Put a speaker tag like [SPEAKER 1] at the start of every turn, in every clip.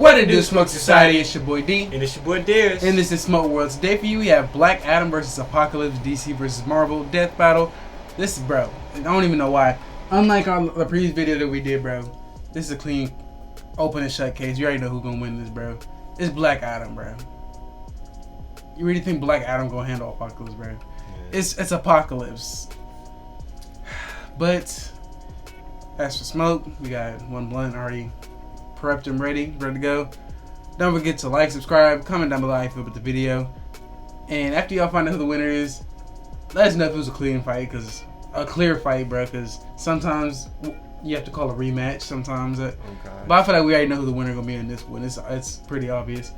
[SPEAKER 1] What it do, Smoke Society? It's your boy D.
[SPEAKER 2] And it's your boy Darius.
[SPEAKER 1] And this is Smoke World. Today for you, we have Black Adam versus Apocalypse, DC versus Marvel, Death Battle. This is, bro, I don't even know why. Unlike the previous video that we did, bro, this is a clean, open and shut case. You already know who's gonna win this, bro. It's Black Adam, bro. You really think Black Adam gonna handle Apocalypse, bro? Yeah. It's Apocalypse. But as for Smoke, we got one blunt already prepped and ready to go. Don't forget to like, subscribe, comment down below how you feel about the video. And after y'all find out who the winner is, let us know if it was a clear fight, bro. Because sometimes you have to call a rematch. Sometimes, but I feel like we already know who the winner gonna be in this one. It's pretty obvious.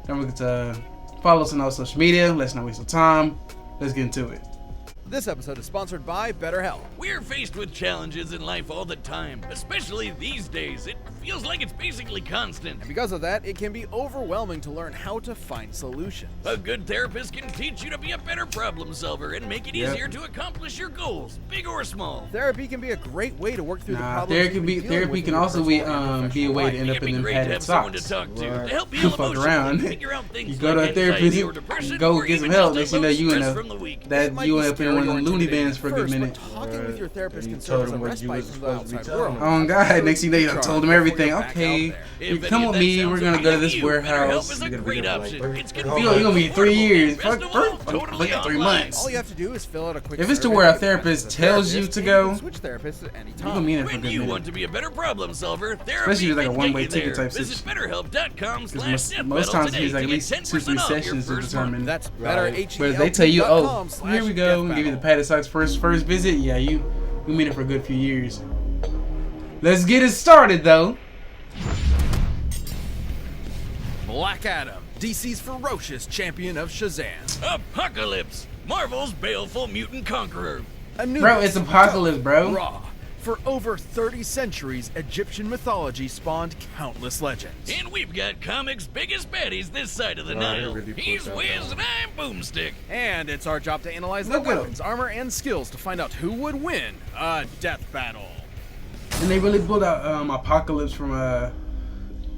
[SPEAKER 1] Don't forget to follow us on all social media. Let's not waste our time. Let's get into it.
[SPEAKER 3] This episode is sponsored by BetterHelp.
[SPEAKER 4] We're faced with challenges in life all the time, especially these days. It feels like it's basically constant.
[SPEAKER 3] And because of that, it can be overwhelming to learn how to find solutions.
[SPEAKER 4] A good therapist can teach you to be a better problem solver and make it easier to accomplish your goals, big or small.
[SPEAKER 3] Therapy can be a great way to work through the problems.
[SPEAKER 1] Therapy can also be a way to end up in them padded socks.
[SPEAKER 4] To help you
[SPEAKER 1] fuck around.
[SPEAKER 4] Figure out things
[SPEAKER 1] You go to a therapist, go get some help. Next thing you know, you end up in one of them loony bands for a good minute.
[SPEAKER 3] Talking with your therapist can serve as a respite from the outside world.
[SPEAKER 1] Oh God! Next thing you know, I told him everything. Okay, you come with me. We're gonna go to this warehouse. You're gonna be 3 years. Fuck 3 months.
[SPEAKER 3] All you have to do is fill out a quick.
[SPEAKER 1] If it's to where a therapist tells you to go,
[SPEAKER 3] switch therapists at any time.
[SPEAKER 1] You gonna mean it for a good minute.
[SPEAKER 4] When you want to be a better problem solver,
[SPEAKER 1] especially like a one-way ticket type
[SPEAKER 4] situation. Visit BetterHelp.com/deathbattle
[SPEAKER 1] most times
[SPEAKER 4] today
[SPEAKER 1] it's like
[SPEAKER 4] to
[SPEAKER 1] at
[SPEAKER 4] get
[SPEAKER 1] least 2
[SPEAKER 4] 10% off
[SPEAKER 1] sessions
[SPEAKER 4] your
[SPEAKER 1] to
[SPEAKER 4] first
[SPEAKER 1] determine.
[SPEAKER 3] That's better.
[SPEAKER 1] But they tell you, oh, here we go, and give you the padded socks first visit. Yeah, you mean it for a good few years. Let's get it started though.
[SPEAKER 3] Black Adam, DC's ferocious champion of Shazam.
[SPEAKER 4] Apocalypse, Marvel's baleful mutant conqueror.
[SPEAKER 1] Bro, it's Apocalypse, bro.
[SPEAKER 3] Raw. For over 30 centuries, Egyptian mythology spawned countless legends.
[SPEAKER 4] And we've got comics' biggest baddies this side of the Nile. He's Wiz and I'm Boomstick.
[SPEAKER 3] And it's our job to analyze their weapons, armor, and skills to find out who would win a death battle.
[SPEAKER 1] And they really pulled out Apocalypse from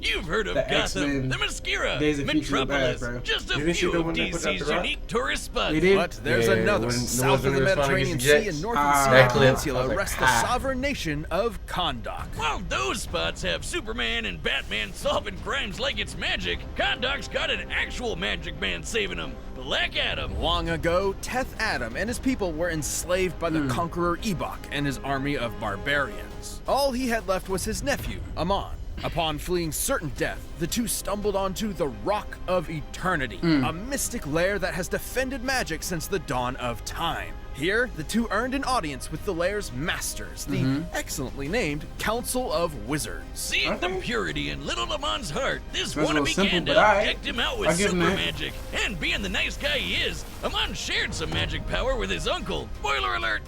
[SPEAKER 4] You've heard of
[SPEAKER 1] the
[SPEAKER 4] Gotham,
[SPEAKER 1] X-Men,
[SPEAKER 4] the Mascara,
[SPEAKER 1] Days of Future
[SPEAKER 4] Metropolis,
[SPEAKER 1] Past,
[SPEAKER 4] just a few of DC's unique tourist spots.
[SPEAKER 3] But there's another. South of the Mediterranean Sea and north of the Sea Peninsula rests the sovereign nation of Kahndaq.
[SPEAKER 4] While those spots have Superman and Batman solving crimes like it's magic, Kahndaq's got an actual magic man saving them, Black Adam.
[SPEAKER 3] Long ago, Teth Adam and his people were enslaved by the conqueror Ebok and his army of barbarians. All he had left was his nephew, Amon. Upon fleeing certain death, the two stumbled onto the Rock of Eternity, a mystic lair that has defended magic since the dawn of time. Here, the two earned an audience with the lair's masters, the excellently named Council of Wizards.
[SPEAKER 4] Seeing the purity in little Amon's heart, this wannabe Gandalf decked him out with super magic. And being the nice guy he is, Amon shared some magic power with his uncle. Spoiler alert!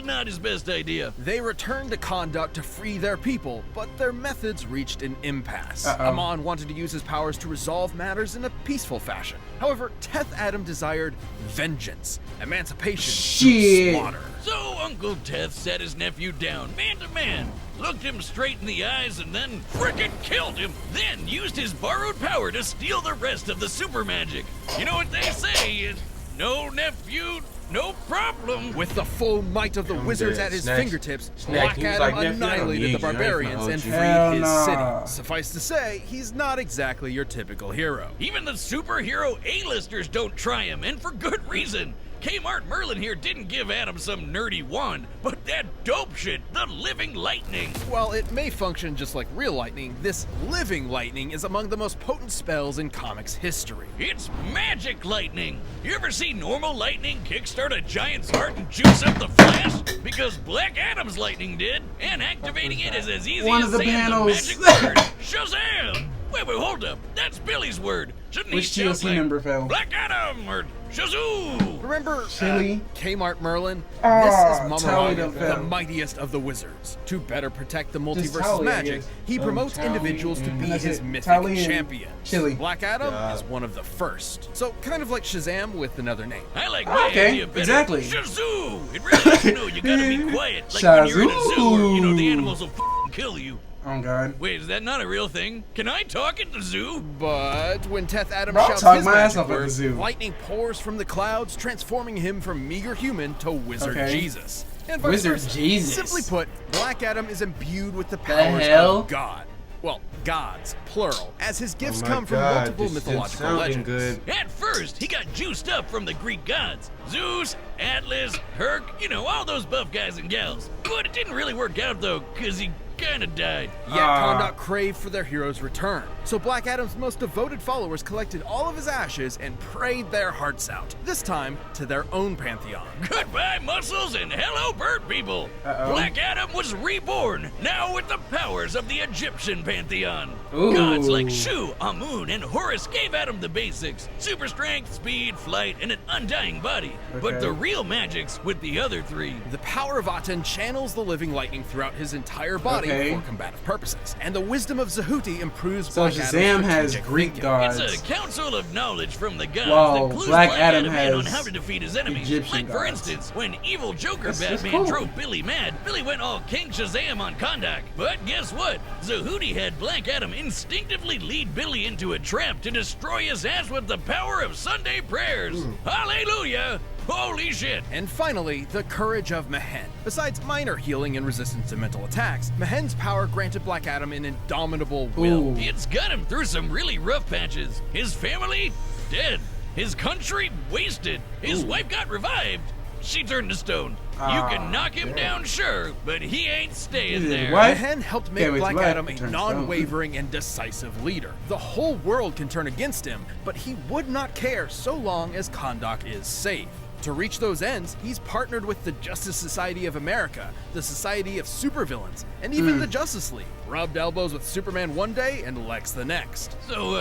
[SPEAKER 4] Not his best idea.
[SPEAKER 3] They returned to Kahndaq to free their people, but their methods reached an impasse. Amon wanted to use his powers to resolve matters in a peaceful fashion. However, Teth Adam desired vengeance, emancipation, through slaughter.
[SPEAKER 4] So Uncle Teth sat his nephew down, man to man, looked him straight in the eyes, and then frickin' killed him. Then used his borrowed power to steal the rest of the super magic. You know what they say, no nephew, no problem.
[SPEAKER 3] With the full might of the wizards at his fingertips, Black Adam annihilated the barbarians and freed his city. Suffice to say, he's not exactly your typical hero.
[SPEAKER 4] Even the superhero A-listers don't try him, and for good reason. Kmart Merlin here didn't give Adam some nerdy wand, but that dope shit, the living lightning.
[SPEAKER 3] While it may function just like real lightning, this living lightning is among the most potent spells in comics history.
[SPEAKER 4] It's magic lightning. You ever see normal lightning kickstart a giant's heart and juice up the Flash? Because Black Adam's lightning did, and activating it is as easy as saying the magic word, Shazam! Wait, hold up. That's Billy's word. Shouldn't
[SPEAKER 1] Which
[SPEAKER 4] he shout
[SPEAKER 1] TLC member fell?
[SPEAKER 4] Black Adam or Shazoo?
[SPEAKER 3] Remember Kmart Merlin?
[SPEAKER 1] Oh,
[SPEAKER 3] this is Mamarang, the mightiest of the wizards. To better protect the multiverse's magic, he promotes individuals to be his mythic champions. Black Adam is one of the first. So kind of like Shazam with another name.
[SPEAKER 4] I like my idea better.
[SPEAKER 1] Exactly.
[SPEAKER 4] Shazoo! It really lets you know you gotta be quiet. Like when you're in a zoo or, the animals will kill you.
[SPEAKER 1] Oh God.
[SPEAKER 4] Wait, is that not a real thing? Can I talk at the zoo?
[SPEAKER 3] But when Teth Adam
[SPEAKER 1] Bro, I'll
[SPEAKER 3] shouts
[SPEAKER 1] talk
[SPEAKER 3] his
[SPEAKER 1] my ass
[SPEAKER 3] magic
[SPEAKER 1] off at the
[SPEAKER 3] words,
[SPEAKER 1] zoo.
[SPEAKER 3] lightning pours from the clouds, transforming him from meager human to Wizard
[SPEAKER 1] Okay.
[SPEAKER 3] Jesus. And vice
[SPEAKER 1] Wizard
[SPEAKER 3] versa.
[SPEAKER 1] Jesus.
[SPEAKER 3] Simply put, Black Adam is imbued with the powers
[SPEAKER 1] hell?
[SPEAKER 3] of God. Well, gods, plural, as his gifts
[SPEAKER 2] Oh my
[SPEAKER 3] come from
[SPEAKER 2] God,
[SPEAKER 3] multiple
[SPEAKER 2] this isn't
[SPEAKER 3] mythological
[SPEAKER 2] sounding
[SPEAKER 3] legends.
[SPEAKER 2] good.
[SPEAKER 4] At first, he got juiced up from the Greek gods. Zeus, Atlas, Herc, you know, all those buff guys and gals. But it didn't really work out, though, because he kinda died.
[SPEAKER 3] Yet Kahndaq craved for their hero's return. So Black Adam's most devoted followers collected all of his ashes and prayed their hearts out, this time to their own pantheon.
[SPEAKER 4] Goodbye, muscles, and hello, bird people.
[SPEAKER 1] Uh-oh.
[SPEAKER 4] Black Adam was reborn, now with the powers of the Egyptian pantheon.
[SPEAKER 1] Ooh.
[SPEAKER 4] Gods like Shu, Amun, and Horus gave Adam the basics: super strength, speed, flight, and an undying body. But
[SPEAKER 1] Okay.
[SPEAKER 4] the real magic's with the other three.
[SPEAKER 3] The power of Aten channels the living lightning throughout his entire body
[SPEAKER 1] Okay.
[SPEAKER 3] for combative purposes, and the wisdom of Zehuti improves
[SPEAKER 1] So
[SPEAKER 3] Black Adam's
[SPEAKER 1] Shazam has
[SPEAKER 3] strategic
[SPEAKER 1] Greek
[SPEAKER 3] thinking.
[SPEAKER 1] gods.
[SPEAKER 4] It's a council of knowledge from the gods
[SPEAKER 1] While
[SPEAKER 4] that clues
[SPEAKER 1] Black Adam
[SPEAKER 4] in
[SPEAKER 1] has
[SPEAKER 4] on how to defeat his enemies.
[SPEAKER 1] Egyptian
[SPEAKER 4] Like, for
[SPEAKER 1] gods.
[SPEAKER 4] instance, when evil Joker
[SPEAKER 1] That's
[SPEAKER 4] Batman
[SPEAKER 1] cool.
[SPEAKER 4] drove Billy mad, Billy went all King Shazam on Kahndaq. But guess what? Zehuti had Black Adam instinctively lead Billy into a trap to destroy his ass with the power of Sunday prayers. Hallelujah! Holy shit!
[SPEAKER 3] And finally, the courage of Mehen. Besides minor healing and resistance to mental attacks, Mehen's power granted Black Adam an indomitable will.
[SPEAKER 1] Ooh.
[SPEAKER 4] It's got him through some really rough patches. His family, dead. His country, wasted. His wife got revived. She turned to stone. You can knock him down, sure, but he ain't staying
[SPEAKER 1] He did
[SPEAKER 4] there.
[SPEAKER 1] what?
[SPEAKER 3] Mehen helped make
[SPEAKER 1] Can't wait
[SPEAKER 3] Black
[SPEAKER 1] till
[SPEAKER 3] Adam a
[SPEAKER 1] that turns
[SPEAKER 3] non-wavering and decisive leader. The whole world can turn against him, but he would not care so long as Kahndaq is safe. To reach those ends, he's partnered with the Justice Society of America, the Society of Supervillains, and even the Justice League. Rubbed elbows with Superman one day and Lex the next.
[SPEAKER 4] So,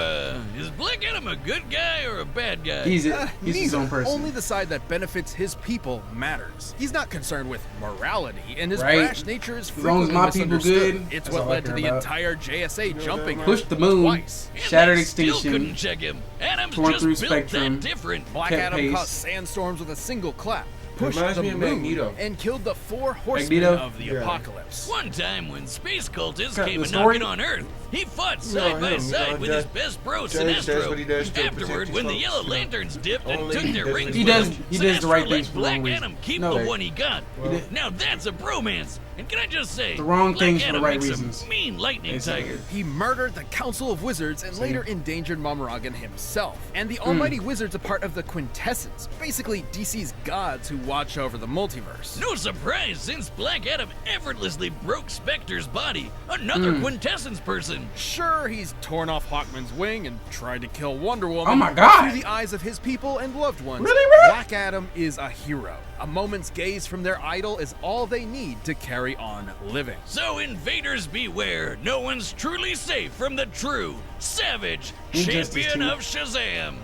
[SPEAKER 4] is Black Adam a good guy or a bad guy?
[SPEAKER 1] He's his
[SPEAKER 3] Neither.
[SPEAKER 1] own person.
[SPEAKER 3] Only the side that benefits his people matters. He's not concerned with morality, and his
[SPEAKER 1] Right.
[SPEAKER 3] brash nature is
[SPEAKER 1] As long as
[SPEAKER 3] frequently
[SPEAKER 1] my people
[SPEAKER 3] misunderstood.
[SPEAKER 1] good,
[SPEAKER 3] It's
[SPEAKER 1] that's
[SPEAKER 3] what
[SPEAKER 1] all I
[SPEAKER 3] led to
[SPEAKER 1] care
[SPEAKER 3] the
[SPEAKER 1] about.
[SPEAKER 3] entire JSA jumping
[SPEAKER 1] Push the moon,
[SPEAKER 3] twice.
[SPEAKER 4] And
[SPEAKER 1] shattered
[SPEAKER 4] they still couldn't
[SPEAKER 1] extinction.
[SPEAKER 4] check him. Adam's
[SPEAKER 1] torn
[SPEAKER 4] just
[SPEAKER 1] through
[SPEAKER 4] built
[SPEAKER 1] Spectrum.
[SPEAKER 4] that different.
[SPEAKER 3] Black
[SPEAKER 1] kept
[SPEAKER 3] Adam
[SPEAKER 1] pace.
[SPEAKER 3] caused sandstorms with a single clap, pushed
[SPEAKER 2] Reminds
[SPEAKER 3] the
[SPEAKER 2] me of
[SPEAKER 3] moon,
[SPEAKER 2] Magneto.
[SPEAKER 3] and killed the 4 horsemen
[SPEAKER 1] Magneto?
[SPEAKER 3] of the
[SPEAKER 2] Yeah.
[SPEAKER 3] apocalypse.
[SPEAKER 4] One time when space cultists
[SPEAKER 1] Cut
[SPEAKER 4] came
[SPEAKER 1] the
[SPEAKER 4] a
[SPEAKER 1] story?
[SPEAKER 4] knocking on Earth, he fought
[SPEAKER 2] No,
[SPEAKER 4] side by
[SPEAKER 2] him,
[SPEAKER 4] side with his
[SPEAKER 2] Jack-
[SPEAKER 4] best bro,
[SPEAKER 2] Jack does
[SPEAKER 4] Sinestro.
[SPEAKER 2] what he does to protect
[SPEAKER 4] Afterward,
[SPEAKER 2] his
[SPEAKER 4] when the
[SPEAKER 2] folks,
[SPEAKER 4] Yellow
[SPEAKER 2] you know.
[SPEAKER 4] Lanterns dipped and
[SPEAKER 2] Only
[SPEAKER 4] took
[SPEAKER 2] he
[SPEAKER 4] their
[SPEAKER 2] does
[SPEAKER 4] rings
[SPEAKER 2] what
[SPEAKER 1] he
[SPEAKER 4] with
[SPEAKER 1] does-
[SPEAKER 4] them,
[SPEAKER 1] he does the
[SPEAKER 4] Sinestro
[SPEAKER 1] right
[SPEAKER 4] let
[SPEAKER 1] things for the
[SPEAKER 4] Black
[SPEAKER 1] wrong reason.
[SPEAKER 4] Adam keep
[SPEAKER 1] No,
[SPEAKER 4] the
[SPEAKER 1] they-
[SPEAKER 4] one he got.
[SPEAKER 1] He did-
[SPEAKER 4] Now that's a bromance. And can I just say,
[SPEAKER 1] The wrong
[SPEAKER 4] Black
[SPEAKER 1] things for the
[SPEAKER 4] Adam
[SPEAKER 1] right
[SPEAKER 4] makes a
[SPEAKER 1] reasons.
[SPEAKER 4] mean lightning
[SPEAKER 1] Basically.
[SPEAKER 4] tiger.
[SPEAKER 3] He murdered the Council of Wizards and later endangered Momaragan himself. And the
[SPEAKER 1] Hmm.
[SPEAKER 3] Almighty Wizards are part of the Quintessence, basically DC's gods who watch over the multiverse.
[SPEAKER 4] No surprise, since Black Adam effortlessly broke Spectre's body, another
[SPEAKER 1] Hmm.
[SPEAKER 4] quintessence person.
[SPEAKER 3] Sure, he's torn off Hawkman's wing and tried to kill Wonder Woman.
[SPEAKER 1] Oh my God.
[SPEAKER 3] Through the eyes of his people and loved ones,
[SPEAKER 1] Really, bro?
[SPEAKER 3] Black Adam is a hero. A moment's gaze from their idol is all they need to carry on living.
[SPEAKER 4] So invaders beware, no one's truly safe from the true, savage,
[SPEAKER 1] Injustice
[SPEAKER 4] champion
[SPEAKER 1] 2.
[SPEAKER 4] of Shazam.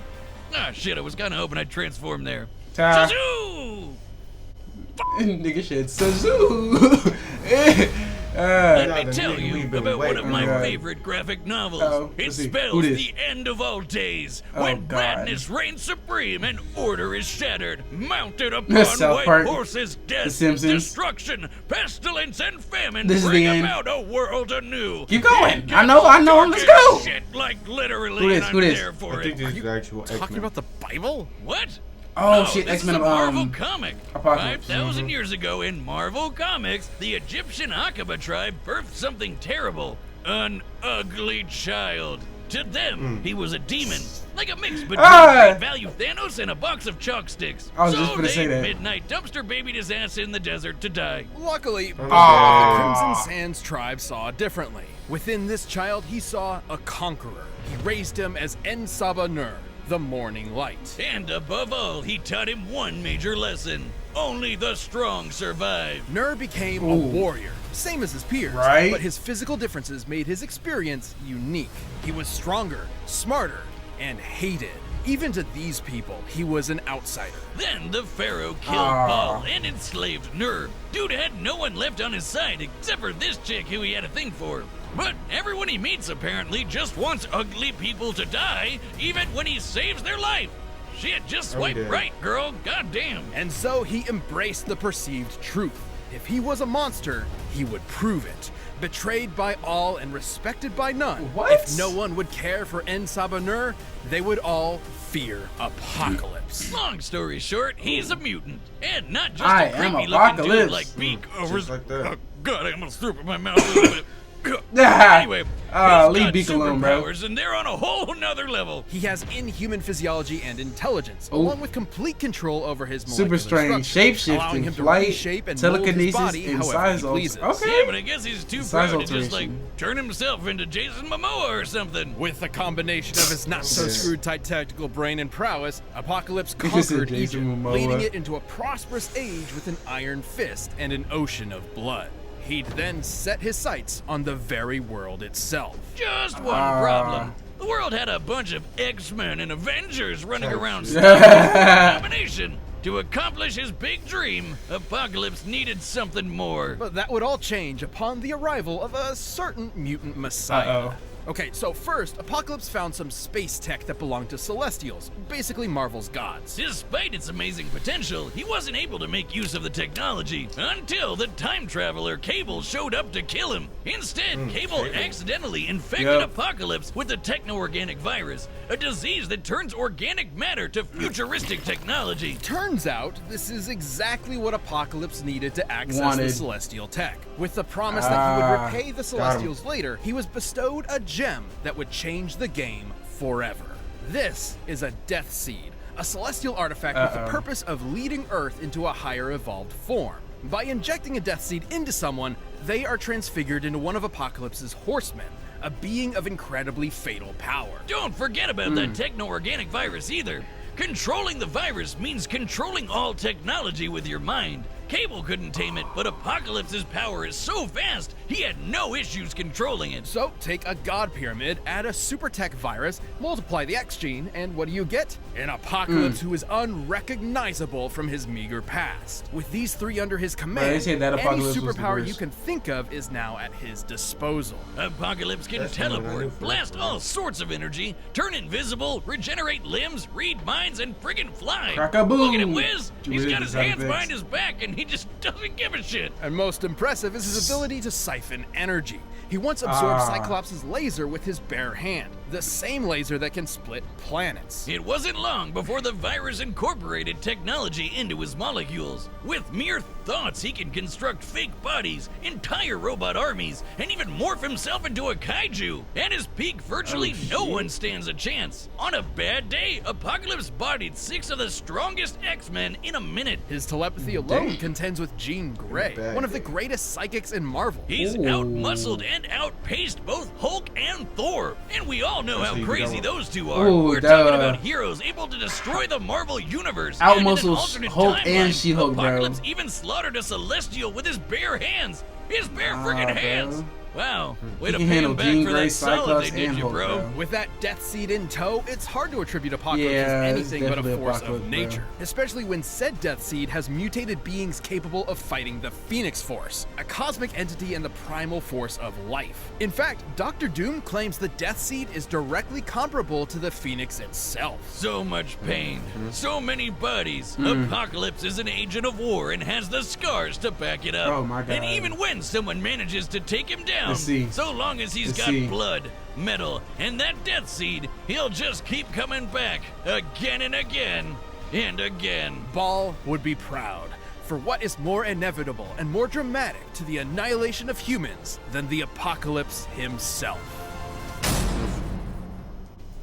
[SPEAKER 4] Ah shit, I was kinda hoping I'd transform there.
[SPEAKER 1] Ta.
[SPEAKER 4] Shazoo!
[SPEAKER 1] Nigga shit. Sazoo.
[SPEAKER 4] Let
[SPEAKER 2] Yeah,
[SPEAKER 4] me
[SPEAKER 2] the
[SPEAKER 4] tell
[SPEAKER 2] nigga
[SPEAKER 4] you
[SPEAKER 2] we've been
[SPEAKER 4] about one of
[SPEAKER 2] waiting
[SPEAKER 4] my
[SPEAKER 1] on.
[SPEAKER 4] favorite graphic novels.
[SPEAKER 1] Uh-oh.
[SPEAKER 4] It
[SPEAKER 1] Let's see. Who
[SPEAKER 4] spells
[SPEAKER 1] this?
[SPEAKER 4] the end of all days,
[SPEAKER 1] Oh,
[SPEAKER 4] when
[SPEAKER 1] God.
[SPEAKER 4] madness reigns supreme and order is shattered, mounted upon
[SPEAKER 1] South
[SPEAKER 4] white
[SPEAKER 1] Park.
[SPEAKER 4] horses, death,
[SPEAKER 1] The Simpsons.
[SPEAKER 4] destruction, pestilence, and famine
[SPEAKER 1] This is
[SPEAKER 4] bring
[SPEAKER 1] the end.
[SPEAKER 4] about a world anew.
[SPEAKER 1] Keep going.
[SPEAKER 4] It
[SPEAKER 1] I know. Let's
[SPEAKER 4] gets
[SPEAKER 1] go.
[SPEAKER 4] Shit, like literally,
[SPEAKER 1] Who this?
[SPEAKER 4] and
[SPEAKER 1] Who
[SPEAKER 4] I'm
[SPEAKER 1] this?
[SPEAKER 4] there for
[SPEAKER 2] I think
[SPEAKER 4] it.
[SPEAKER 2] this is actual
[SPEAKER 3] Talking
[SPEAKER 2] X-Men.
[SPEAKER 3] about the Bible?
[SPEAKER 4] What?
[SPEAKER 1] Oh
[SPEAKER 4] No,
[SPEAKER 1] shit.
[SPEAKER 4] this
[SPEAKER 1] X-Men
[SPEAKER 4] is
[SPEAKER 1] of
[SPEAKER 4] a Marvel comic.
[SPEAKER 1] Apocalypse.
[SPEAKER 4] 5,000 years ago in Marvel Comics, the Egyptian Aqaba tribe birthed something terrible. An ugly child. To them, he was a demon. Like a mix between Great Value Thanos and a box of chalk sticks.
[SPEAKER 1] I was
[SPEAKER 4] so
[SPEAKER 1] just gonna
[SPEAKER 4] they
[SPEAKER 1] say that.
[SPEAKER 4] midnight dumpster babied his ass in the desert to die.
[SPEAKER 3] Luckily, the
[SPEAKER 1] Aw.
[SPEAKER 3] Crimson Sands tribe saw differently. Within this child, he saw a conqueror. He raised him as En Saba Nur, the morning light.
[SPEAKER 4] And above all, he taught him one major lesson. Only the strong survive.
[SPEAKER 3] Nur became a
[SPEAKER 1] Ooh.
[SPEAKER 3] warrior, same as his peers,
[SPEAKER 1] Right.
[SPEAKER 3] but his physical differences made his experience unique. He was stronger, smarter, and hated. Even to these people, he was an outsider.
[SPEAKER 4] Then the Pharaoh killed
[SPEAKER 1] Aw.
[SPEAKER 4] Baal and enslaved Nur. Dude had no one left on his side except for this chick who he had a thing for. But everyone he meets apparently just wants ugly people to die, even when he saves their life. Shit, just swipe
[SPEAKER 2] dead.
[SPEAKER 4] right, girl. Goddamn.
[SPEAKER 3] And so he embraced the perceived truth. If he was a monster, he would prove it. Betrayed by all and respected by none.
[SPEAKER 1] What?
[SPEAKER 3] If no one would care for En Sabah Nur, they would all fear Apocalypse.
[SPEAKER 4] Long story short, he's a mutant. And not just
[SPEAKER 1] I
[SPEAKER 4] a
[SPEAKER 1] am
[SPEAKER 4] creepy looking
[SPEAKER 1] Apocalypse.
[SPEAKER 4] dude like Beak over
[SPEAKER 2] Just like that.
[SPEAKER 4] Oh, God, I'm gonna throw up in my mouth a little bit.
[SPEAKER 1] Ah,
[SPEAKER 4] Anyway,
[SPEAKER 1] leave
[SPEAKER 4] he's
[SPEAKER 1] Beak
[SPEAKER 4] got
[SPEAKER 1] alone, bro.
[SPEAKER 4] superpowers, and they're on a whole nother level.
[SPEAKER 3] He has inhuman physiology and intelligence,
[SPEAKER 1] Ooh.
[SPEAKER 3] along with complete control over his
[SPEAKER 1] Super
[SPEAKER 3] molecular
[SPEAKER 1] strange,
[SPEAKER 3] structure, allowing
[SPEAKER 1] shape-shifting,
[SPEAKER 3] him to
[SPEAKER 1] flight,
[SPEAKER 3] reshape and mold his
[SPEAKER 1] telekinesis,
[SPEAKER 3] body
[SPEAKER 1] and
[SPEAKER 3] however
[SPEAKER 1] size
[SPEAKER 3] he pleases.
[SPEAKER 1] alteration. Okay.
[SPEAKER 4] Yeah, but I guess he's too
[SPEAKER 1] Size
[SPEAKER 4] proud to just like
[SPEAKER 1] alteration.
[SPEAKER 4] turn himself into Jason Momoa or something.
[SPEAKER 3] With a combination of his not-so-screwed tight tactical brain and prowess, Apocalypse
[SPEAKER 1] You just said
[SPEAKER 3] conquered
[SPEAKER 1] Jason
[SPEAKER 3] Egypt,
[SPEAKER 1] Momoa.
[SPEAKER 3] leading it into a prosperous age with an iron fist and an ocean of blood. He'd then set his sights on the very world itself.
[SPEAKER 4] Just one problem. The world had a bunch of X-Men and Avengers running around
[SPEAKER 1] shit.
[SPEAKER 4] combination. To accomplish his big dream, Apocalypse needed something more.
[SPEAKER 3] But that would all change upon the arrival of a certain mutant messiah.
[SPEAKER 1] Uh-oh.
[SPEAKER 3] Okay, so first, Apocalypse found some space tech that belonged to Celestials, basically Marvel's gods.
[SPEAKER 4] Despite its amazing potential, he wasn't able to make use of the technology until the time traveler Cable showed up to kill him. Instead, Cable accidentally infected
[SPEAKER 1] Yep.
[SPEAKER 4] Apocalypse with the techno-organic virus, a disease that turns organic matter to futuristic technology.
[SPEAKER 3] Turns out, this is exactly what Apocalypse needed to access
[SPEAKER 1] Wanted.
[SPEAKER 3] the Celestial tech. With the promise that he would repay the Celestials later, he was bestowed a gem that would change the game forever. This is a Death Seed, a celestial artifact with the purpose of leading Earth into a higher evolved form. By injecting a Death Seed into someone, they are transfigured into one of Apocalypse's horsemen, a being of incredibly fatal power.
[SPEAKER 4] Don't forget about that techno-organic virus either. Controlling the virus means controlling all technology with your mind. Cable couldn't tame it, but Apocalypse's power is so vast, he had no issues controlling it.
[SPEAKER 3] So, take a god pyramid, add a super tech virus, multiply the X gene, and what do you get? An Apocalypse who is unrecognizable from his meager past. With these three under his
[SPEAKER 1] Right,
[SPEAKER 3] command,
[SPEAKER 1] they say that
[SPEAKER 3] any
[SPEAKER 1] Apocalypse was the
[SPEAKER 3] superpower
[SPEAKER 1] worst.
[SPEAKER 3] you can think of is now at his disposal.
[SPEAKER 4] Apocalypse can
[SPEAKER 2] That's what I knew
[SPEAKER 4] teleport,
[SPEAKER 2] for
[SPEAKER 4] blast all sorts of energy, turn invisible, regenerate limbs, read minds, and friggin' fly.
[SPEAKER 1] Crack-a-boom.
[SPEAKER 4] Look at him whiz!
[SPEAKER 1] You
[SPEAKER 4] He's
[SPEAKER 1] really
[SPEAKER 4] got his
[SPEAKER 1] design
[SPEAKER 4] hands
[SPEAKER 1] this.
[SPEAKER 4] behind his back and he just doesn't give a shit.
[SPEAKER 3] And most impressive is his ability to siphon energy. He once absorbed Cyclops' laser with his bare hand, the same laser that can split planets.
[SPEAKER 4] It wasn't long before the virus incorporated technology into his molecules. With mere thoughts, he can construct fake bodies, entire robot armies, and even morph himself into a kaiju. At his peak, virtually no one stands a chance. On a bad day, Apocalypse bodied 6 of the strongest X-Men in a minute.
[SPEAKER 3] His telepathy alone contends with Jean Grey,
[SPEAKER 2] Bad
[SPEAKER 3] one of the
[SPEAKER 2] day.
[SPEAKER 3] greatest psychics in Marvel.
[SPEAKER 4] He's
[SPEAKER 1] Ooh.
[SPEAKER 4] out-muscled and outpaced both Hulk and Thor. And we all know
[SPEAKER 2] That's
[SPEAKER 4] how
[SPEAKER 2] how you
[SPEAKER 4] crazy
[SPEAKER 2] get
[SPEAKER 4] those two are.
[SPEAKER 1] Ooh,
[SPEAKER 4] We're
[SPEAKER 1] duh.
[SPEAKER 4] talking about heroes able to destroy the Marvel Universe. And in an
[SPEAKER 1] Out-muscled
[SPEAKER 4] alternate
[SPEAKER 1] Hulk and
[SPEAKER 4] timeline,
[SPEAKER 1] She-Hulk, bro.
[SPEAKER 4] Apocalypse even slaughtered a Celestial with his bare hands. His bare friggin'
[SPEAKER 1] bro.
[SPEAKER 4] hands. Wow. Way
[SPEAKER 1] He
[SPEAKER 4] to
[SPEAKER 1] can
[SPEAKER 4] pay
[SPEAKER 1] handle
[SPEAKER 4] him back
[SPEAKER 1] Jean
[SPEAKER 4] for
[SPEAKER 1] Grey,
[SPEAKER 4] that solid
[SPEAKER 1] Cyclops,
[SPEAKER 4] they did
[SPEAKER 1] and
[SPEAKER 4] you,
[SPEAKER 1] Hulk,
[SPEAKER 4] bro.
[SPEAKER 1] bro.
[SPEAKER 3] With that Death Seed in tow, it's hard to attribute Apocalypse
[SPEAKER 1] Yeah,
[SPEAKER 3] as
[SPEAKER 1] it's
[SPEAKER 3] anything but a
[SPEAKER 1] definitely
[SPEAKER 3] force
[SPEAKER 1] Apocalypse,
[SPEAKER 3] of
[SPEAKER 1] bro.
[SPEAKER 3] nature. Especially when said Death Seed has mutated beings capable of fighting the Phoenix Force, a cosmic entity and the primal force of life. In fact, Dr. Doom claims the Death Seed is directly comparable to the Phoenix itself.
[SPEAKER 4] So much pain, so many bodies.
[SPEAKER 1] Hmm.
[SPEAKER 4] Apocalypse is an agent of war and has the scars to back it up.
[SPEAKER 1] Oh my God.
[SPEAKER 4] And even when someone manages to take him down,
[SPEAKER 1] Let's see.
[SPEAKER 4] so long as he's
[SPEAKER 1] Let's
[SPEAKER 4] got
[SPEAKER 1] see.
[SPEAKER 4] blood, metal, and that Death Seed, he'll just keep coming back again and again and again.
[SPEAKER 3] Ball would be proud. For what is more inevitable and more dramatic to the annihilation of humans than the Apocalypse himself?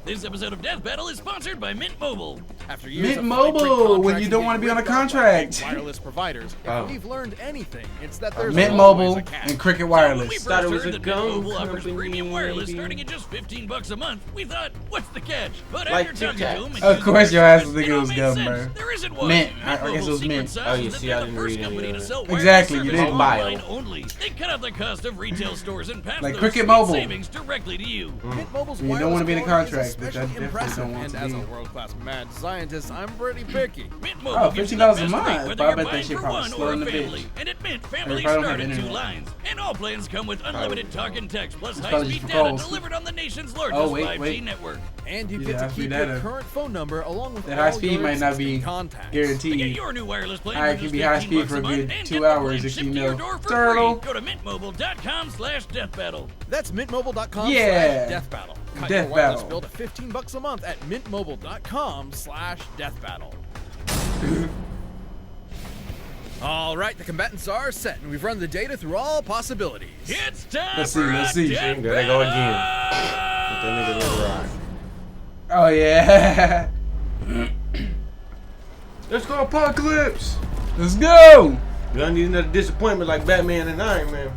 [SPEAKER 4] This episode of Death Battle is sponsored by Mint Mobile.
[SPEAKER 3] After years
[SPEAKER 1] Mint
[SPEAKER 3] of
[SPEAKER 1] Mobile,
[SPEAKER 3] fighting
[SPEAKER 1] when you don't
[SPEAKER 3] contracts
[SPEAKER 1] wanna be
[SPEAKER 3] and
[SPEAKER 1] on a
[SPEAKER 3] getting ripped off
[SPEAKER 1] contract.
[SPEAKER 3] by wireless providers,
[SPEAKER 2] Oh.
[SPEAKER 3] if we've learned anything, it's that there's
[SPEAKER 1] Mint
[SPEAKER 3] always
[SPEAKER 1] Mobile
[SPEAKER 3] a catch.
[SPEAKER 1] and Cricket
[SPEAKER 4] When we
[SPEAKER 1] Wireless.
[SPEAKER 4] first
[SPEAKER 2] Thought it was
[SPEAKER 4] heard
[SPEAKER 2] a
[SPEAKER 4] that
[SPEAKER 2] gum
[SPEAKER 4] Mint Mobile offers
[SPEAKER 2] company,
[SPEAKER 4] premium wireless
[SPEAKER 2] maybe.
[SPEAKER 4] starting at just $15 a month, we thought, what's the catch? But
[SPEAKER 2] Like
[SPEAKER 4] after talking to
[SPEAKER 2] Tic
[SPEAKER 4] him and
[SPEAKER 1] Of
[SPEAKER 4] using
[SPEAKER 1] course
[SPEAKER 4] their
[SPEAKER 1] your ass
[SPEAKER 4] service,
[SPEAKER 1] would think it
[SPEAKER 4] all
[SPEAKER 1] was
[SPEAKER 4] made
[SPEAKER 1] gum,
[SPEAKER 4] sense.
[SPEAKER 1] bro.
[SPEAKER 4] There isn't one.
[SPEAKER 1] Mint.
[SPEAKER 4] Mint
[SPEAKER 1] I guess it
[SPEAKER 4] Mobile's
[SPEAKER 1] was
[SPEAKER 4] secret
[SPEAKER 1] mint.
[SPEAKER 4] sauce
[SPEAKER 2] Oh,
[SPEAKER 4] is
[SPEAKER 2] you
[SPEAKER 4] that
[SPEAKER 2] see,
[SPEAKER 4] they're
[SPEAKER 2] I
[SPEAKER 4] the
[SPEAKER 2] didn't
[SPEAKER 4] first
[SPEAKER 2] read any
[SPEAKER 4] company
[SPEAKER 2] of
[SPEAKER 4] to
[SPEAKER 2] that.
[SPEAKER 4] sell wireless
[SPEAKER 1] Exactly, you
[SPEAKER 4] service
[SPEAKER 1] didn't.
[SPEAKER 4] online only. They cut out the cost of retail stores and pass
[SPEAKER 1] Like
[SPEAKER 4] those
[SPEAKER 1] Cricket
[SPEAKER 4] sweet
[SPEAKER 1] Mobile.
[SPEAKER 4] savings directly to you.
[SPEAKER 3] Mint Mobile's
[SPEAKER 1] You don't
[SPEAKER 3] wireless
[SPEAKER 1] wanna be in a
[SPEAKER 3] quality is
[SPEAKER 1] contract, which I
[SPEAKER 3] especially
[SPEAKER 1] definitely
[SPEAKER 3] impressive,
[SPEAKER 1] don't want
[SPEAKER 3] and
[SPEAKER 1] to
[SPEAKER 3] as a
[SPEAKER 1] be.
[SPEAKER 3] world-class mad scientist, I'm pretty picky.
[SPEAKER 4] Mint
[SPEAKER 1] Oh,
[SPEAKER 4] Mobile gives you the
[SPEAKER 1] $15 a
[SPEAKER 4] best
[SPEAKER 1] month.
[SPEAKER 4] rate,
[SPEAKER 1] But
[SPEAKER 4] whether
[SPEAKER 1] I
[SPEAKER 4] you're
[SPEAKER 1] bet that
[SPEAKER 4] buying
[SPEAKER 1] shit
[SPEAKER 4] for
[SPEAKER 1] probably
[SPEAKER 4] one
[SPEAKER 1] slow
[SPEAKER 4] or a
[SPEAKER 1] in the bitch.
[SPEAKER 4] family. And at Mint,
[SPEAKER 1] They
[SPEAKER 4] families
[SPEAKER 1] probably don't
[SPEAKER 4] start
[SPEAKER 1] have
[SPEAKER 4] at 2
[SPEAKER 1] internet.
[SPEAKER 4] lines. And all plans come with unlimited talk and text, plus
[SPEAKER 1] probably
[SPEAKER 4] high-speed
[SPEAKER 1] just
[SPEAKER 4] data
[SPEAKER 1] calls.
[SPEAKER 4] delivered on the nation's largest 5G
[SPEAKER 1] wait.
[SPEAKER 4] network.
[SPEAKER 3] And you
[SPEAKER 1] Yeah,
[SPEAKER 3] get to
[SPEAKER 1] high-speed
[SPEAKER 3] keep
[SPEAKER 1] data.
[SPEAKER 3] your current phone number along with
[SPEAKER 1] The
[SPEAKER 3] all
[SPEAKER 1] high speed
[SPEAKER 3] your
[SPEAKER 1] might not
[SPEAKER 3] existing
[SPEAKER 1] be
[SPEAKER 3] contacts.
[SPEAKER 4] To get
[SPEAKER 1] guaranteed.
[SPEAKER 4] your new wireless plan,
[SPEAKER 1] Alright,
[SPEAKER 4] for
[SPEAKER 1] can
[SPEAKER 4] just
[SPEAKER 1] be high
[SPEAKER 4] 15
[SPEAKER 1] speed
[SPEAKER 4] bucks
[SPEAKER 1] for a
[SPEAKER 4] month
[SPEAKER 1] good
[SPEAKER 4] and
[SPEAKER 1] 2
[SPEAKER 4] get the
[SPEAKER 1] hours
[SPEAKER 4] plan
[SPEAKER 1] if
[SPEAKER 4] shipped
[SPEAKER 1] you
[SPEAKER 4] to your
[SPEAKER 1] know.
[SPEAKER 4] door for
[SPEAKER 1] Turtle.
[SPEAKER 4] free. Go to mintmobile.com/deathbattle.
[SPEAKER 3] That's mintmobile.com
[SPEAKER 1] Yeah.
[SPEAKER 3] /deathbattle. Cut
[SPEAKER 1] Death
[SPEAKER 3] your wireless
[SPEAKER 1] battle.
[SPEAKER 3] bill to $15 a month at mintmobile.com/deathbattle. All right, the combatants are set, and we've run the data through all possibilities.
[SPEAKER 4] It's time
[SPEAKER 1] Let's see,
[SPEAKER 4] for
[SPEAKER 1] let's
[SPEAKER 4] a
[SPEAKER 1] see.
[SPEAKER 4] death
[SPEAKER 2] There they go again.
[SPEAKER 4] battle.
[SPEAKER 2] Let that nigga let ride.
[SPEAKER 1] Oh yeah.
[SPEAKER 2] Let's go Apocalypse!
[SPEAKER 1] Let's go.
[SPEAKER 2] You don't need another disappointment like Batman and Iron Man.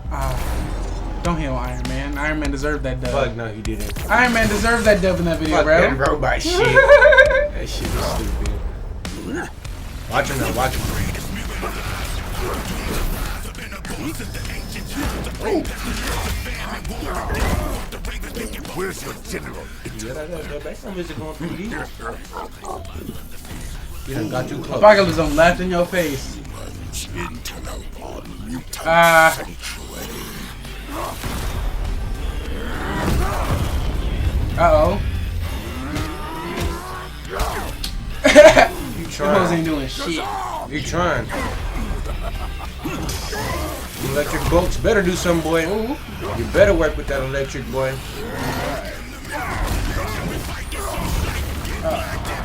[SPEAKER 1] Don't hate on Iron Man. Iron Man deserved that dub.
[SPEAKER 2] Fuck no, he didn't.
[SPEAKER 1] Iron Man deserved that dub in that video,
[SPEAKER 2] Fuck
[SPEAKER 1] bro.
[SPEAKER 2] that robot shit. That shit is stupid. Watch him now, watch him.
[SPEAKER 5] Where's your general?
[SPEAKER 2] Yeah, that visit going through these. You done got too close.
[SPEAKER 1] Apocalypse done laughed in your face. Uh-oh.
[SPEAKER 2] You
[SPEAKER 1] Those
[SPEAKER 2] trying.
[SPEAKER 1] ain't doing shit.
[SPEAKER 2] You trying. Electric bolts better do something, boy. You better work with that electric, boy.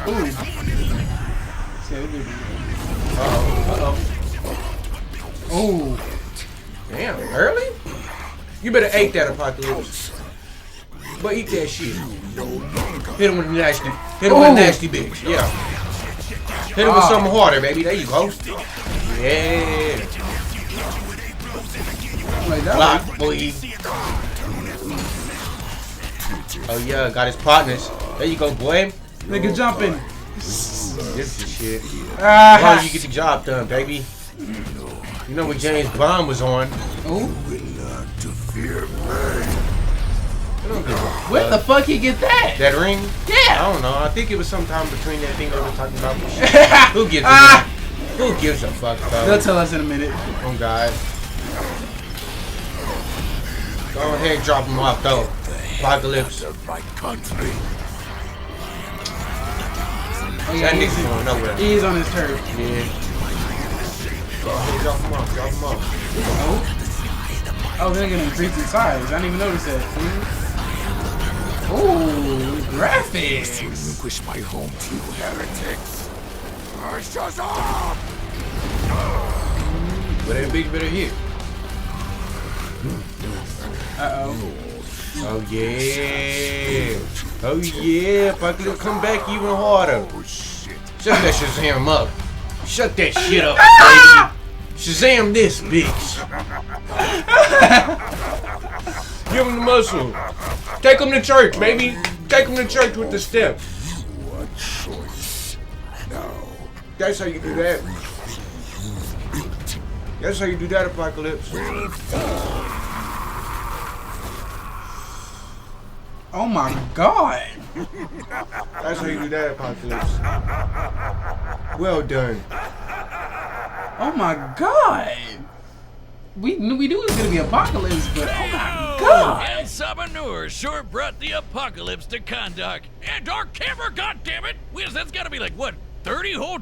[SPEAKER 1] Ooh.
[SPEAKER 2] Uh-oh.
[SPEAKER 1] Ooh.
[SPEAKER 2] Damn, early? You better ate that Apocalypse. But eat that shit. Hit him with a nasty. Hit him with a nasty bitch. Yeah. Hit him with something harder, baby. There you go. Yeah.
[SPEAKER 1] Like that
[SPEAKER 2] Block, boy. Oh yeah, got his partners. There you go, boy.
[SPEAKER 1] nigga jumping.
[SPEAKER 2] This is shit. Why you get the job done, baby? You know when James Bond was on.
[SPEAKER 1] Ooh.
[SPEAKER 5] To fear me.
[SPEAKER 1] Where the fuck he get that?
[SPEAKER 2] That ring?
[SPEAKER 1] Yeah.
[SPEAKER 2] I don't know. I think it was sometime between that thing they were talking about. Who gives a Who gives a fuck,
[SPEAKER 1] They'll
[SPEAKER 2] though?
[SPEAKER 1] tell us in a minute.
[SPEAKER 2] Oh God. Go ahead and drop him off, though. Apocalypse.
[SPEAKER 5] Of my country.
[SPEAKER 1] Oh,
[SPEAKER 2] That
[SPEAKER 1] yeah,
[SPEAKER 2] nigga's going nowhere.
[SPEAKER 1] he's on his turf.
[SPEAKER 2] Yeah. Go ahead, drop him off. Drop him off.
[SPEAKER 1] Oh, they're gonna increase in size. I didn't even notice that. Ooh, graphics.
[SPEAKER 5] Relinquish my home to you, heretics. Shazam!
[SPEAKER 2] But that bitch better hit.
[SPEAKER 1] Uh-oh.
[SPEAKER 2] Oh yeah. Oh yeah. Apocalypse come back even harder.
[SPEAKER 5] Oh shit.
[SPEAKER 2] Shut that Shazam up. Shut that shit up, baby. Shazam this bitch. Give him the muscle. Take him to church, baby. Take him to church with the steps.
[SPEAKER 5] What choice? Now.
[SPEAKER 2] That's how you do that. That's how you do that, Apocalypse.
[SPEAKER 1] Oh my god.
[SPEAKER 2] That's how you do that, Apocalypse. Well done.
[SPEAKER 1] Oh my god. We knew it was gonna be Apocalypse, but oh my god.
[SPEAKER 4] And Sabanur sure brought the apocalypse to Kahndaq. And our camera, goddammit! Whiz, that's gotta be like, what, $30 whole?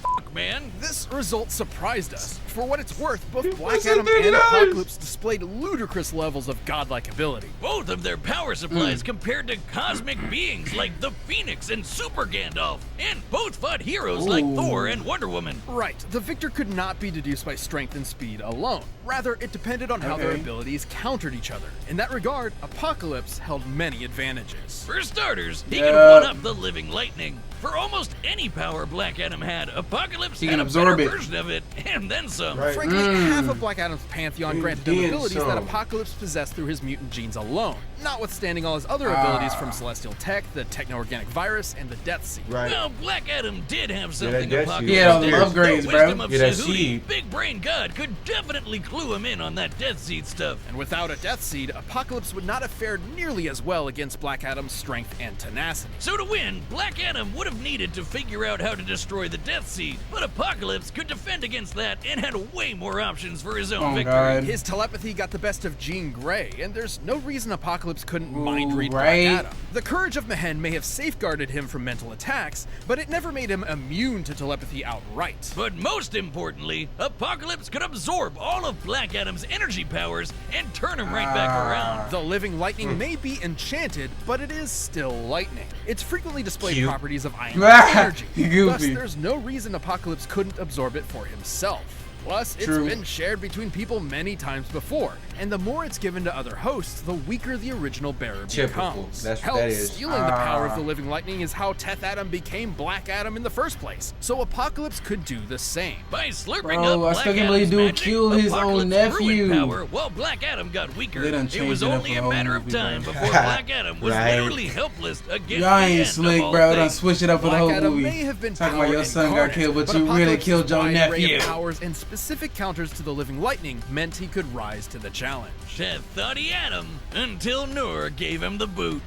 [SPEAKER 4] Fuck, man.
[SPEAKER 3] This result surprised us. For what it's worth, both Black
[SPEAKER 1] What's that
[SPEAKER 3] Adam and
[SPEAKER 1] $30?
[SPEAKER 3] Apocalypse displayed ludicrous levels of godlike ability.
[SPEAKER 4] Both of their power supplies compared to cosmic beings like the Phoenix and Super Gandalf. And both fought heroes like
[SPEAKER 1] Ooh.
[SPEAKER 4] Thor and Wonder Woman.
[SPEAKER 3] Right, the victor could not be deduced by strength and speed alone. Rather, it depended on how their
[SPEAKER 1] Okay.
[SPEAKER 3] abilities countered each other. In that regard, Apocalypse held many advantages.
[SPEAKER 4] For starters, he
[SPEAKER 1] Yeah.
[SPEAKER 4] can one-up the living lightning. For almost any power Black Adam had, Apocalypse
[SPEAKER 1] He
[SPEAKER 4] had
[SPEAKER 1] can
[SPEAKER 4] a
[SPEAKER 1] absorb
[SPEAKER 4] better
[SPEAKER 1] it.
[SPEAKER 4] version of it, and then some.
[SPEAKER 2] Right.
[SPEAKER 3] Frankly, half of Black Adam's pantheon granted him
[SPEAKER 2] Then
[SPEAKER 3] abilities
[SPEAKER 2] some.
[SPEAKER 3] that Apocalypse possessed through his mutant genes alone, notwithstanding all his other abilities from Celestial Tech, the Techno-Organic Virus, and the Death Seed.
[SPEAKER 2] Right.
[SPEAKER 4] Well, Black Adam did have something
[SPEAKER 2] that
[SPEAKER 4] Apocalypse
[SPEAKER 2] seed.
[SPEAKER 1] Yeah, all the
[SPEAKER 4] did.
[SPEAKER 1] upgrades,
[SPEAKER 4] The
[SPEAKER 1] bro.
[SPEAKER 4] wisdom of
[SPEAKER 2] Yeah, that
[SPEAKER 4] Sahuti,
[SPEAKER 2] seed.
[SPEAKER 4] Big Brain God could definitely clue him in on that Death Seed stuff.
[SPEAKER 3] And without a Death Seed, Apocalypse would not have fared nearly as well against Black Adam's strength and tenacity.
[SPEAKER 4] So to win, Black Adam would have needed to figure out how to destroy the Death Seed, but Apocalypse could defend against that and had had way more options for his own
[SPEAKER 1] Oh,
[SPEAKER 4] victory.
[SPEAKER 1] God.
[SPEAKER 3] His telepathy got the best of Jean Grey, and there's no reason Apocalypse couldn't mind read
[SPEAKER 1] right.
[SPEAKER 3] Black Adam. The courage of Mehen may have safeguarded him from mental attacks, but it never made him immune to telepathy outright.
[SPEAKER 4] But most importantly, Apocalypse could absorb all of Black Adam's energy powers and turn him right back around.
[SPEAKER 3] The living lightning may be enchanted, but it is still lightning. It's frequently displayed
[SPEAKER 2] Cute.
[SPEAKER 3] properties of Iron Man's energy. Thus,
[SPEAKER 1] Goofy.
[SPEAKER 3] there's no reason Apocalypse couldn't absorb it for himself. Plus, it's
[SPEAKER 1] True.
[SPEAKER 3] been shared between people many times before, and the more it's given to other hosts, the weaker the original bearer
[SPEAKER 2] Typical.
[SPEAKER 3] becomes.
[SPEAKER 2] That's what
[SPEAKER 3] Hell,
[SPEAKER 2] that is.
[SPEAKER 3] stealing the power of the living lightning is how Teth Adam became Black Adam in the first place, so Apocalypse could do the same.
[SPEAKER 4] By slurping
[SPEAKER 1] Bro, I
[SPEAKER 4] up
[SPEAKER 1] still
[SPEAKER 4] Black
[SPEAKER 1] can't believe
[SPEAKER 4] Adam's
[SPEAKER 1] dude
[SPEAKER 4] magic,
[SPEAKER 1] killed his own
[SPEAKER 4] Apocalypse
[SPEAKER 1] nephew.
[SPEAKER 4] ruined power while Black Adam got weaker.
[SPEAKER 1] They done
[SPEAKER 4] It
[SPEAKER 1] changed
[SPEAKER 4] was
[SPEAKER 1] it up
[SPEAKER 4] only
[SPEAKER 1] for
[SPEAKER 4] a
[SPEAKER 1] the whole
[SPEAKER 4] matter of
[SPEAKER 1] movie,
[SPEAKER 4] time
[SPEAKER 1] bro.
[SPEAKER 4] before Black Adam was
[SPEAKER 2] Right.
[SPEAKER 4] literally helpless against
[SPEAKER 1] Y'all
[SPEAKER 4] the
[SPEAKER 1] ain't
[SPEAKER 4] end
[SPEAKER 1] slick,
[SPEAKER 4] of all
[SPEAKER 1] bro. Done
[SPEAKER 4] things.
[SPEAKER 1] switch it up for the
[SPEAKER 3] Black
[SPEAKER 1] whole
[SPEAKER 3] Adam
[SPEAKER 1] movie.
[SPEAKER 3] may have been
[SPEAKER 1] Talking about
[SPEAKER 3] power
[SPEAKER 1] your son got
[SPEAKER 3] incarnate,
[SPEAKER 1] killed, but you really
[SPEAKER 3] Apocalypse's
[SPEAKER 1] killed your
[SPEAKER 3] wide array
[SPEAKER 1] nephew.
[SPEAKER 3] of powers and specific counters to the living lightning meant he could rise to the challenge.
[SPEAKER 4] Teth thought he had him until Noor gave him the boot.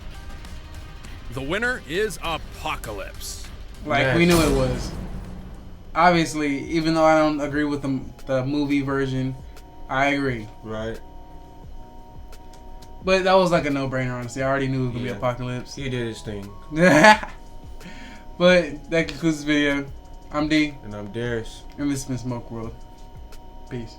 [SPEAKER 3] The winner is Apocalypse.
[SPEAKER 1] Like
[SPEAKER 2] Yes.
[SPEAKER 1] we knew it was. Obviously, even though I don't agree with the movie version, I agree.
[SPEAKER 2] Right.
[SPEAKER 1] But that was like a no-brainer, honestly. I already knew it was gonna
[SPEAKER 2] Yeah.
[SPEAKER 1] be Apocalypse.
[SPEAKER 2] He did his thing.
[SPEAKER 1] But that concludes this video. I'm D,
[SPEAKER 2] And I'm Darius.
[SPEAKER 1] and this has been Smoke World. Peace.